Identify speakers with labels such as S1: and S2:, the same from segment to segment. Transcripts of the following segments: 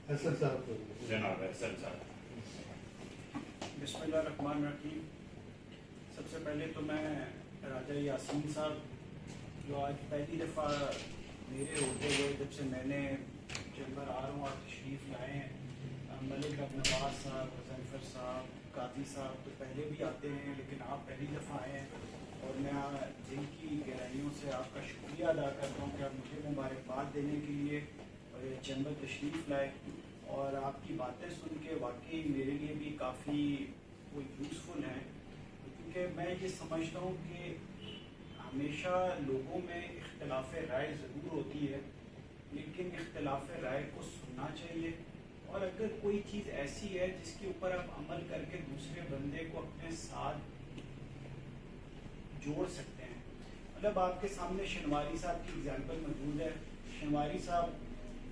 S1: حسن صاحب
S2: جناب احسن صاحب.
S3: بسم اللہ الرحمن الرحیم. سب سے پہلے تو میں راجہ یاسین صاحب جو آج پہلی دفعہ میرے ہوتے ہوئے جب سے میں نے چیمبر آ رہا ہوں اور تشریف لائے ہیں, ملک نواز صاحب, مظفر صاحب, قاضی صاحب تو پہلے بھی آتے ہیں لیکن آپ پہلی دفعہ آئے ہیں, اور میں دل کی گہرائیوں سے آپ کا شکریہ ادا کرتا ہوں کہ آپ مجھے مبارکباد دینے کے لیے اور یہ چیمبر تشریف لائے, اور آپ کی باتیں سن کے واقعی میرے لیے بھی کافی وہ یوزفل ہیں, کیونکہ میں یہ سمجھتا ہوں کہ ہمیشہ لوگوں میں اختلاف رائے ضرور ہوتی ہے, لیکن اختلاف رائے کو سننا چاہیے, اور اگر کوئی چیز ایسی ہے جس کے اوپر آپ عمل کر کے دوسرے بندے کو اپنے ساتھ جوڑ سکتے ہیں. مطلب آپ کے سامنے شنواری صاحب کی اگزامپل موجود ہے. شنواری صاحب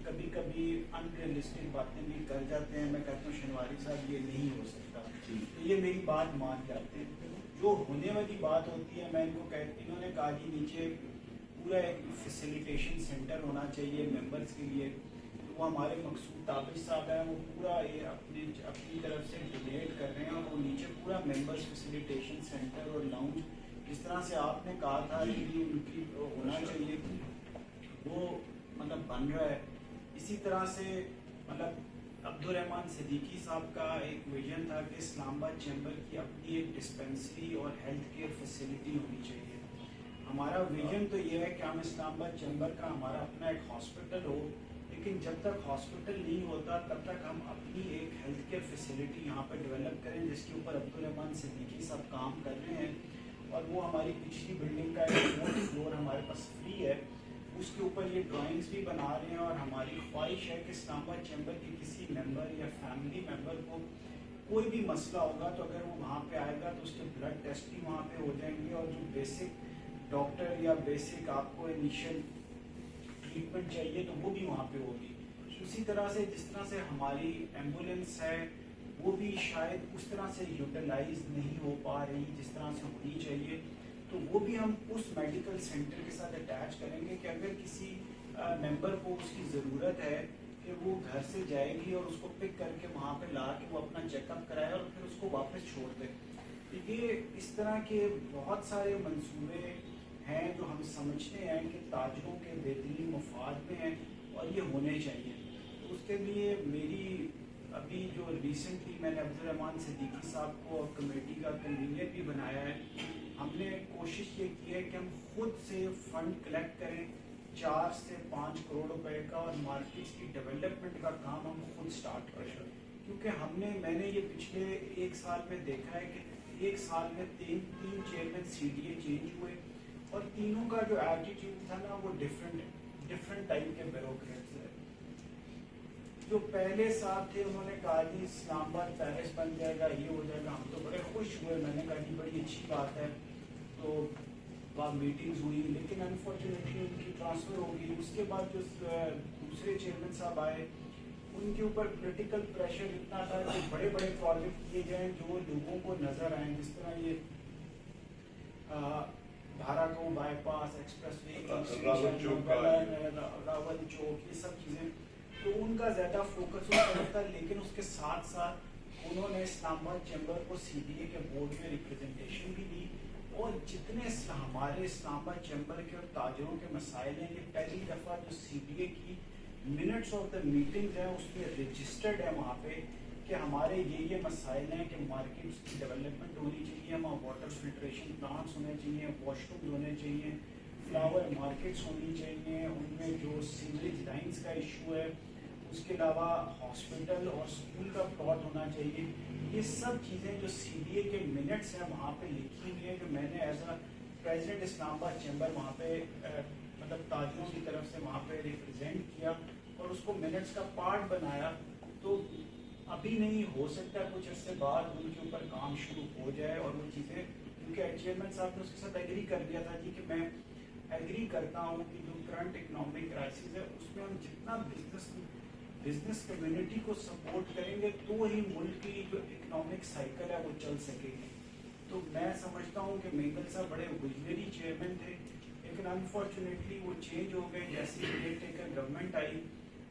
S3: کبھی کبھی ان ریئلسٹک باتیں بھی کر جاتے ہیں, میں کہتا ہوں شنواری صاحب یہ نہیں ہو سکتا, یہ میری بات مان جاتے ہیں. جو ہونے والی بات ہوتی ہے میں ان کو انہوں نے کہا کہ نیچے پورا ایک فیسیلیٹیشن سینٹر ہونا چاہیے ممبرس کے لیے, تو وہ ہمارے مقصود تابش صاحب ہیں, وہ پورا یہ اپنی طرف سے ڈونیٹ کر رہے ہیں, اور وہ نیچے پورا ممبرس فیسیلیٹیشن سینٹر اور لاؤنج جس طرح سے آپ نے کہا تھا کہ ان کی ہونا چاہیے وہ مطلب بن رہا ہے. اسی طرح سے مطلب عبدالرحمن صدیقی صاحب کا ایک ویژن تھا کہ اسلام آباد چیمبر کی اپنی ایک ڈسپینسری اور ہیلتھ کیئر فیسلٹی ہونی چاہیے. ہمارا ویژن تو یہ ہے کہ ہم اسلام آباد چیمبر کا ہمارا اپنا ایک ہاسپٹل ہو, لیکن جب تک ہاسپٹل نہیں ہوتا تب تک ہم اپنی ایک ہیلتھ کیئر فیسلٹی یہاں پہ ڈیولپ کریں, جس کے اوپر عبدالرحمن صدیقی صاحب کام کر رہے ہیں, اور وہ ہماری پچھلی بلڈنگ کا ایک 4th فلور ہمارے پاس فری ہے, اس کے اوپر یہ ڈرائنگز بھی بنا رہے ہیں. اور ہماری خواہش ہے کہ اسلام آباد چیمبر کے کسی ممبر یا فیملی ممبر کو کوئی بھی مسئلہ ہوگا تو اگر وہ وہاں پہ آئے گا تو اس کے بلڈ ٹیسٹ بھی وہاں پہ ہو جائیں گے, اور جو بیسک ڈاکٹر یا بیسک آپ کو انیشیل ٹریٹمنٹ چاہیے تو وہ بھی وہاں پہ ہوگی. اسی طرح سے جس طرح سے ہماری ایمبولینس ہے وہ بھی شاید اس طرح سے یوٹیلائز نہیں ہو پا رہی جس طرح سے ہونی چاہیے, تو وہ بھی ہم اس میڈیکل سینٹر کے ساتھ اٹیچ کریں گے کہ اگر کسی ممبر کو اس کی ضرورت ہے کہ وہ گھر سے جائے گی اور اس کو پک کر کے وہاں پہ لا کے وہ اپنا چیک اپ کرائے اور پھر اس کو واپس چھوڑ دے. یہ اس طرح کے بہت سارے منصوبے ہیں جو ہم سمجھتے ہیں کہ تاجروں کے بہترین مفاد میں ہیں اور یہ ہونے چاہیے. تو اس کے لیے میری ابھی جو ریسنٹلی میں نے عبدالرحمن صدیقی صاحب کو کمیٹی کا کنوینئر بھی بنایا ہے, ہم نے کوشش یہ کی ہے کہ ہم خود سے فنڈ کلیکٹ کریں 4 سے 5 کروڑ روپے کا, اور مارکیٹس کی ڈیولپمنٹ کا کام ہم خود سٹارٹ کریں, کیونکہ میں نے یہ پچھلے 1 سال میں دیکھا ہے کہ 1 سال میں 3 چیئرمین CDA چینج ہوئے, اور تینوں کا جو ایٹیٹیوڈ تھا نا وہ ڈفرینٹ ٹائپ کے بیوروکریٹس ہیں. جو پہلے صاحب تھے انہوں نے کہا جی اسلام آباد پیرس بن جائے گا, یہ ہو جائے گا, ہم تو بڑے خوش ہوئے, میں نے کہا جی بڑی اچھی بات ہے, تو وہاں میٹنگز ہوئی, لیکن انفارچونیٹلی ان کی ٹرانسفر ہو گئی. اس کے بعد جو دوسرے چیئرمین صاحب آئے ان کے اوپر پولیٹیکل پریشر اتنا تھا کہ بڑے بڑے پروجیکٹ کیے جائیں جو لوگوں کو نظر آئیں, جس طرح یہ بھاراکو by pass, express way, Rawal چوک, یہ سب چیزیں, تو ان کا زیادہ فوکس اس طرف تھا. لیکن اس کے ساتھ ساتھ انہوں نے اسلام آباد چیمبر کو CDA کے بورڈ میں ریپرزنٹیشن بھی دی, اور جتنے ہمارے اسلام آباد چیمبر کے اور تاجروں کے مسائل ہیں, یہ پہلی دفعہ جو CDA کی منٹس آف دا میٹنگز ہیں اس میں رجسٹرڈ ہے وہاں پہ کہ ہمارے یہ مسائل ہیں کہ مارکیٹس کی ڈیولپمنٹ ہونی چاہیے, وہاں واٹر فلٹریشن پلانٹس ہونے چاہیے, واش رومز ہونے چاہیے, فلاور مارکیٹس ہونی چاہیے, ان میں جو سیوریج لائنس کا ایشو ہے, اس کے علاوہ ہاسپٹل اور اسکول کا پلاٹ ہونا چاہیے. یہ سب چیزیں جو CDA کے منٹس ہیں وہاں پہ لکھی ہوئی ہیں, جو میں نے ایز اے پریزیڈنٹ اسلام آباد چیمبر وہاں پہ مطلب تاجروں کی طرف سے وہاں پہ ریپرزینٹ کیا اور اس کو منٹس کا پارٹ بنایا. تو ابھی نہیں ہو سکتا, کچھ عرصے بعد ان کے اوپر کام شروع ہو جائے, اور وہ چیزیں کیونکہ چیئرمین صاحب نے اس کے ساتھ ایگری کر دیا تھا جی کہ میں ایگری کرتا ہوں کہ جو کرنٹ اکنامک کرائسس ہے اس میں ہم جتنا بزنس کمیونٹی کو سپورٹ کریں گے تو ہی ملک کی جو اکنامک سائیکل ہے وہ چل سکے گی. تو میں سمجھتا ہوں کہ مینگل صاحب بڑے ویژنری چیئرمین تھے, لیکن انفارچونیٹلی وہ چینج ہو گئے جیسے کیئر ٹیکر گورنمنٹ آئی.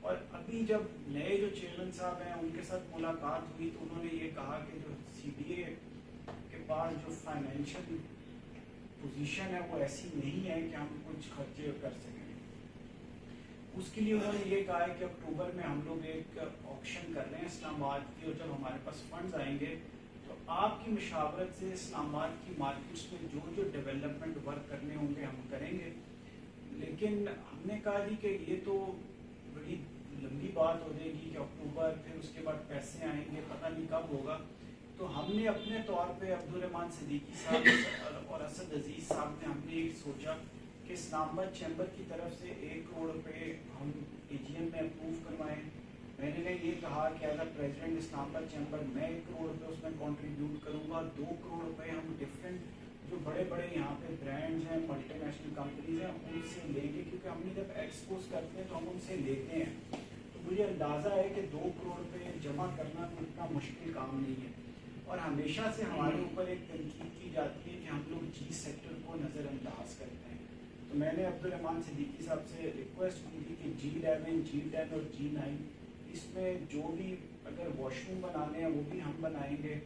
S3: اور ابھی جب نئے جو چیئرمین صاحب ہیں ان کے ساتھ ملاقات ہوئی تو انہوں نے یہ کہا کہ جو CDA کے پاس جو فائنینشیل پوزیشن ہے وہ ایسی نہیں ہے کہ ہم کچھ خرچے کر سکیں. اس کے لیے انہوں نے یہ کہا ہے کہ اکتوبر میں ہم لوگ ایک آکشن کر رہے ہیں اسلام آباد کی، اور جب ہمارے پاس فنڈز آئیں گے تو آپ کی مشاورت سے اسلام آباد کی مارکیٹس میں جو ڈیولپمنٹ ورک کرنے ہوں گے ہم کریں گے. لیکن ہم نے کہا جی کہ یہ تو بڑی لمبی بات ہو جائے گی کہ اکتوبر، پھر اس کے بعد پیسے آئیں گے، پتہ نہیں کب ہوگا. تو ہم نے اپنے طور پہ عبدالرحمان صدیقی صاحب اور اسد عزیز صاحب نے ہم نے ایک سوچا کہ اسلام آباد چیمبر کی طرف سے 1 کروڑ روپے ہم AGM میں اپروو کروائیں. میں نے یہ کہا کہ ایز اے پریزیڈنٹ اسلام آباد چیمبر میں 1 کروڑ روپے اس میں کنٹریبیوٹ کروں گا. 2 کروڑ روپے ہم ڈفرینٹ جو بڑے بڑے یہاں پہ برانڈز ہیں، ملٹی نیشنل کمپنیز ہیں، ان سے لیں گے، کیونکہ ہم نے جب ایکسپوز کرتے ہیں تو ہم ان سے لیتے ہیں. تو مجھے اندازہ ہے کہ 2 کروڑ روپے جمع کرنا تو اتنا مشکل کام نہیں ہے. اور ہمیشہ سے ہمارے اوپر ایک تنقید کی جاتی ہے کہ ہم لوگ G سیکٹر کو نظر انداز کرتے ہیں. تو میں نے عبدالرحمان صدیقی صاحب سے ریکویسٹ کی تھی کہ G11, G10 اور G9 اس میں جو بھی اگر واش روم بنانے ہیں وہ بھی ہم بنائیں گے.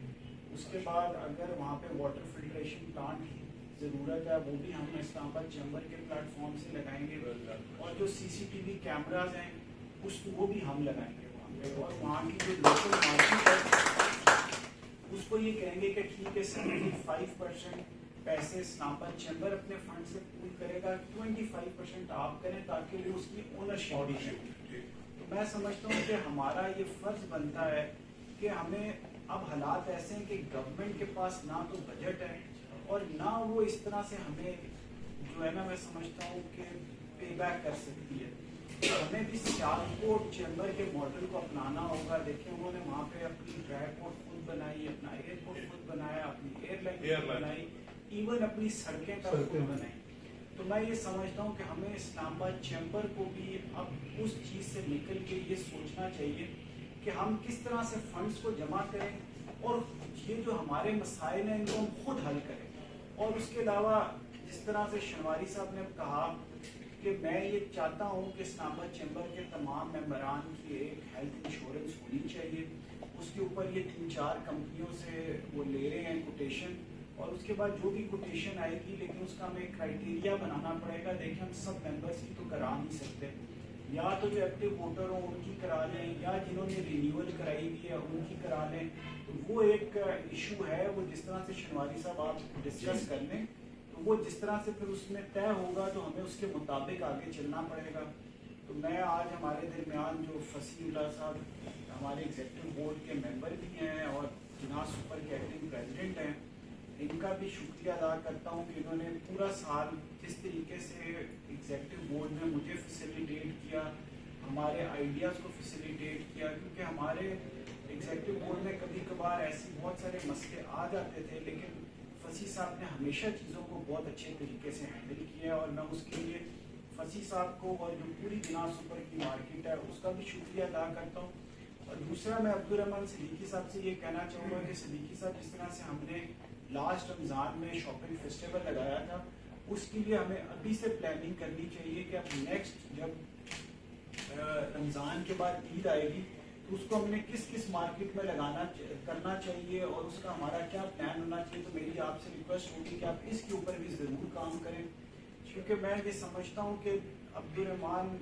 S3: اس کے بعد اگر وہاں پہ واٹر فلٹریشن پلانٹ کی ضرورت ہے وہ بھی ہم اسلام آباد چیمبر کے پلیٹ فارم سے لگائیں گے. اور جو CCTV کیمراز ہیں وہ بھی ہم لگائیں گے وہاں پہ. اور وہاں کی جو لوکل مارکیٹ ہے اس کو یہ کہیں گے کہ ٹھیک ہے 75% پیسے اسلام آباد چیمبر اپنے فنڈ سے پول کرے گا، 25% آپ کریں تاکہ وہ اس کی اونرشپ بھی ہے. تو میں سمجھتا ہوں کہ ہمارا یہ فرض بنتا ہے کہ ہمیں اب حالات ایسے ہیں کہ گورنمنٹ کے پاس نہ تو بجٹ ہے اور نہ وہ اس طرح سے ہمیں جو ہے نا میں سمجھتا ہوں کہ پے بیک کر سکتی ہے. ہمیں بھی سیالکوٹ چیمبر کے ماڈل کو اپنانا ہوگا. دیکھیں انہوں نے وہاں پہ اپنی ڈرائی پورٹ خود بنائی، اپنا ایئرپورٹ خود بنایا، اپنی ایئر لائن بنائی، ایون اپنی سڑکیں کا خود بنائی. تو میں یہ سمجھتا ہوں کہ ہمیں اسلام آباد چیمبر کو بھی اب اس چیز سے نکل کے یہ سوچنا چاہیے کہ ہم کس طرح سے فنڈز کو جمع کریں اور یہ جو ہمارے مسائل ہیں ان کو ہم خود حل کریں. اور اس کے علاوہ جس طرح سے شنواری صاحب نے کہا کہ میں یہ چاہتا ہوں کہ اسلام آباد چیمبر کے تمام ممبران کی ایک ہیلتھ انشورنس ہونی چاہیے. اس کے اوپر یہ 3-4 کمپنیوں سے وہ لے رہے ہیں کوٹیشن، اور اس کے بعد جو بھی کوٹیشن آئے گی لیکن اس کا ہمیں کرائٹیریا بنانا پڑے گا. دیکھیں ہم سب ممبرس کی تو کرا نہیں سکتے، یا تو جو ایکٹیو ووٹر ہوں ان کی کرا لیں، یا جنہوں نے رینیول کرائی ہوئی ہے ان کی کرا لیں. تو وہ ایک ایشو ہے، وہ جس طرح سے شنواری صاحب آپ ڈسکس کر لیں تو وہ جس طرح سے پھر اس میں طے ہوگا تو ہمیں اس کے مطابق آگے چلنا پڑے گا. تو میں آج ہمارے درمیان جو فصیح اللہ صاحب ہمارے ایگزیکٹو بورڈ کے ممبر بھی ہیں اور جناح سپر کے ایکٹنگ پریزیڈنٹ ہیں، ان کا بھی شکریہ ادا کرتا ہوں کہ انہوں نے پورا سال جس طریقے سے ایگزیکٹو بورڈ میں مجھے فیسیلیٹیٹ کیا، ہمارے آئیڈیاز کو فیسیلیٹیٹ کیا. کیونکہ ہمارے ایگزیکٹو بورڈ میں کبھی کبھار ایسے بہت سارے مسئلے آ جاتے تھے، لیکن فصیح صاحب نے ہمیشہ چیزوں کو بہت اچھے طریقے سے ہینڈل کیا، اور میں اس کے لیے فصیح صاحب کو اور جو پوری جناح سپر کی مارکیٹ ہے اس کا بھی شکریہ ادا کرتا ہوں. اور دوسرا میں عبدالرحمان صدیقی صاحب سے یہ کہنا چاہوں گا کہ صدیقی صاحب جس طرح سے ہم نے لاسٹ رمضان میں شاپنگ فیسٹیول لگایا تھا، اس کے لیے ہمیں ابھی سے پلاننگ کرنی چاہیے کہ اب نیکسٹ جب رمضان کے بعد عید آئے گی تو اس کو ہم نے کس کس مارکیٹ میں کرنا چاہیے اور اس کا ہمارا کیا پلان ہونا چاہیے. تو میری آپ سے ریکویسٹ ہوگی کہ آپ اس کے اوپر بھی ضرور کام کریں، کیونکہ میں یہ سمجھتا ہوں کہ عبدالرحمان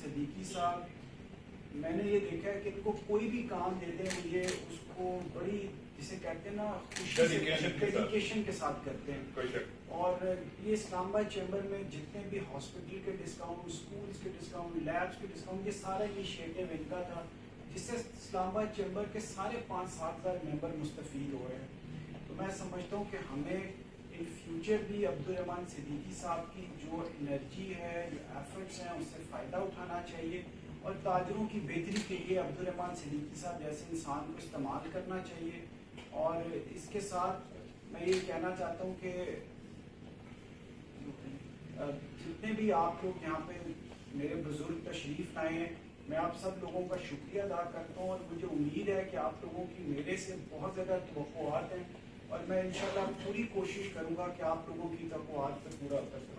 S3: صدیقی صاحب میں نے یہ دیکھا ہے کہ ان کو کوئی بھی کام دیتے ہیں یہ اس کو بڑی جسے کہتے ہیں نا ڈیڈیکیشن کے ساتھ کرتے ہیں. اور یہ اسلام آباد چیمبر میں جتنے بھی ہاسپٹل کے ڈسکاؤنٹ، اسکولز کے ڈسکاؤنٹ، لیبس کے ڈسکاؤنٹ، یہ سارا انیشیٹو ان کا تھا جس سے اسلام آباد چیمبر کے سارے 5-7 ہزار ممبر مستفید ہو رہے ہیں. تو میں سمجھتا ہوں کہ ہمیں ان فیوچر بھی عبدالرحمان صدیقی صاحب کی جو انرجی ہے، جو ایفرٹس ہیں، اس سے فائدہ اٹھانا چاہیے اور تاجروں کی بہتری کے لیے عبدالرحمان صدیقی صاحب جیسے انسان کو استعمال کرنا چاہیے. اور اس کے ساتھ میں یہ کہنا چاہتا ہوں کہ جتنے بھی آپ لوگ یہاں پہ میرے بزرگ تشریف لائے ہیں، میں آپ سب لوگوں کا شکریہ ادا کرتا ہوں اور مجھے امید ہے کہ آپ لوگوں کی میرے سے بہت زیادہ توقعات ہیں اور میں انشاءاللہ پوری کوشش کروں گا کہ آپ لوگوں کی توقعات پہ پورا اتر سکوں.